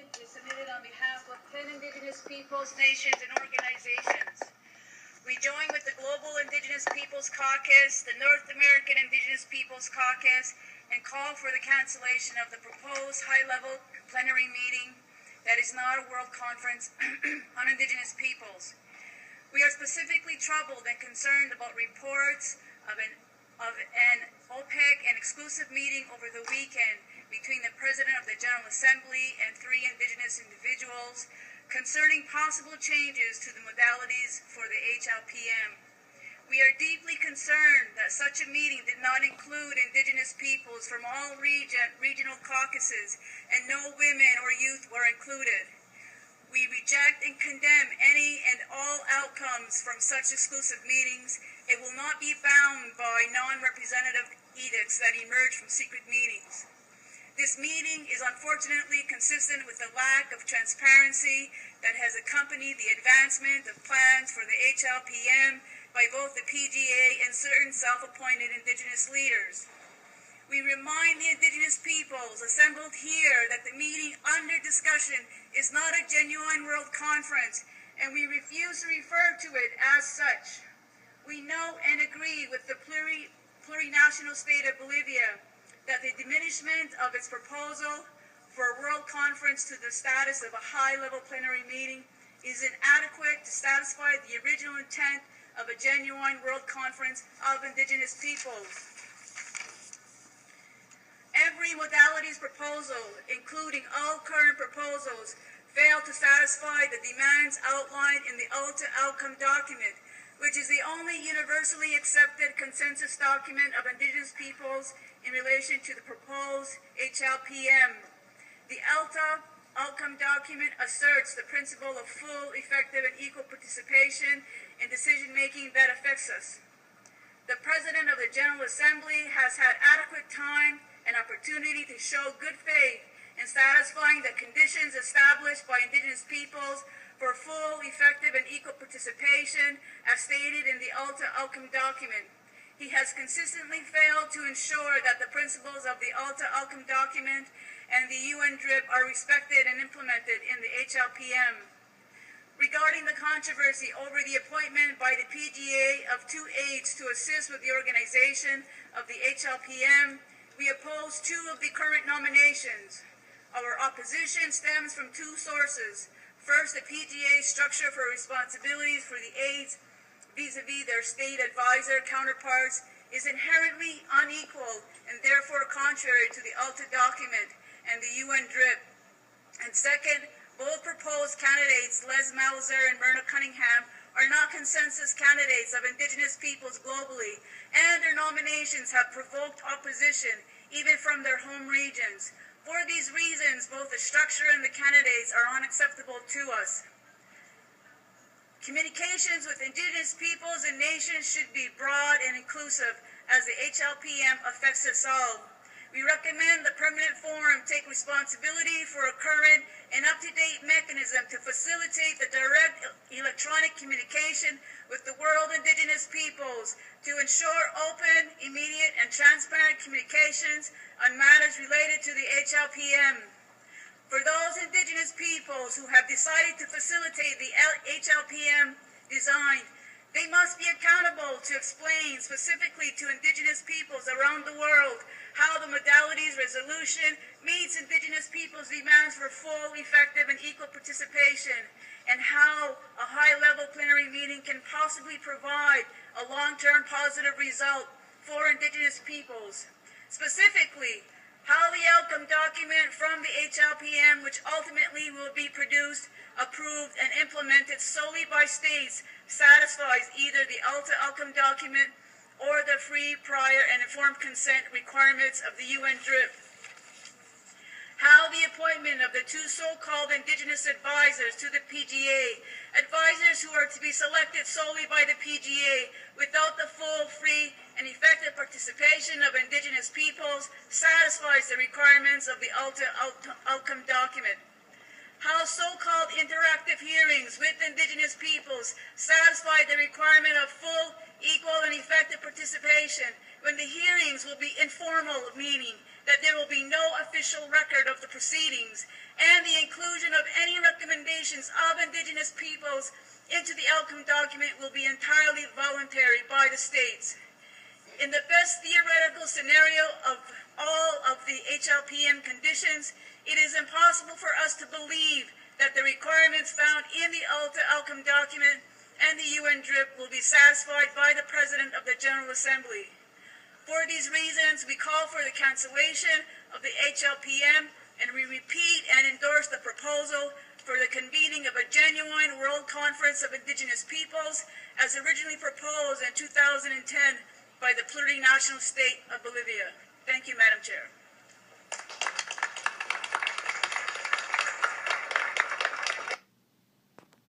statement is submitted on behalf of 10 Indigenous peoples, nations, and organizations. We join with the Global Indigenous Peoples Caucus, the North American Indigenous Peoples Caucus, and call for the cancellation of the proposed high-level plenary meeting that is not a world conference on Indigenous peoples. We are specifically troubled and concerned about reports of an opaque and exclusive meeting over the weekend between the President of the General Assembly and 3 Indigenous individuals concerning possible changes to the modalities for the HLPM. We are deeply concerned that such a meeting did not include Indigenous peoples from all regional caucuses, and no women or youth were included. We reject and condemn any and all outcomes from such exclusive meetings. It will not be bound by non-representative edicts that emerge from secret meetings. This meeting is unfortunately consistent with the lack of transparency that has accompanied the advancement of plans for the HLPM by both the PGA and certain self-appointed Indigenous leaders. We remind the Indigenous peoples assembled here that the meeting under discussion is not a genuine world conference, and we refuse to refer to it as such. We know and agree with the plurinational state of Bolivia that the diminishment of its proposal for a world conference to the status of a high-level plenary meeting is inadequate to satisfy the original intent of a genuine world conference of Indigenous peoples. Every modalities proposal, including all current proposals, failed to satisfy the demands outlined in the ULTA outcome document, which is the only universally accepted consensus document of Indigenous peoples in relation to the proposed HLPM. The ULTA outcome document asserts the principle of full, effective, and equal participation in decision-making that affects us. The President of the General Assembly has had adequate time and opportunity to show good faith in satisfying the conditions established by Indigenous peoples for full, effective, and equal participation as stated in the ULTA outcome document. He has consistently failed to ensure that the principles of the ULTA outcome document and the UN DRIP are respected and implemented in the HLPM. Regarding the controversy over the appointment by the PGA of 2 aides to assist with the organization of the HLPM, we oppose 2 of the current nominations. Our opposition stems from 2 sources. First, the PGA's structure for responsibilities for the aides vis-a-vis their state advisor counterparts is inherently unequal and therefore contrary to the ULTA document and the UN DRIP. And second, both proposed candidates, Les Mauser and Myrna Cunningham, are not consensus candidates of Indigenous peoples globally, and their nominations have provoked opposition even from their home regions. For these reasons, both the structure and the candidates are unacceptable to us. Communications with Indigenous peoples and nations should be broad and inclusive as the HLPM affects us all. We recommend the Permanent Forum take responsibility for a current and up-to-date mechanism to facilitate the direct electronic communication with the world Indigenous peoples to ensure open, immediate, and transparent communications on matters related to the HLPM. For those Indigenous peoples who have decided to facilitate the HLPM design, they must be accountable to explain specifically to Indigenous peoples around the world how the modalities resolution meets Indigenous peoples' demands for full, effective, and equal participation, and how a high-level plenary meeting can possibly provide a long-term positive result for Indigenous peoples. Specifically, how the outcome document from the HLPM, which ultimately will be produced, approved, and implemented solely by states, satisfies either the ULTA outcome document or the free, prior, and informed consent requirements of the UN DRIP. How the appointment of the 2 so-called Indigenous advisors to the PGA, advisors who are to be selected solely by the PGA without the full, free, and effective participation of Indigenous peoples, satisfies the requirements of the ULTA outcome document. How so-called interactive hearings with Indigenous peoples satisfy the requirement of full, equal, and effective participation when the hearings will be informal, meaning that there will be no official official record of the proceedings, and the inclusion of any recommendations of Indigenous peoples into the outcome document will be entirely voluntary by the states. In the best theoretical scenario of all of the HLPM conditions, it is impossible for us to believe that the requirements found in the ULTA outcome document and the UN DRIP will be satisfied by the President of the General Assembly. For these reasons, we call for the cancellation of the HLPM, and we repeat and endorse the proposal for the convening of a genuine World Conference of Indigenous Peoples as originally proposed in 2010 by the plurinational state of Bolivia. Thank you, Madam Chair.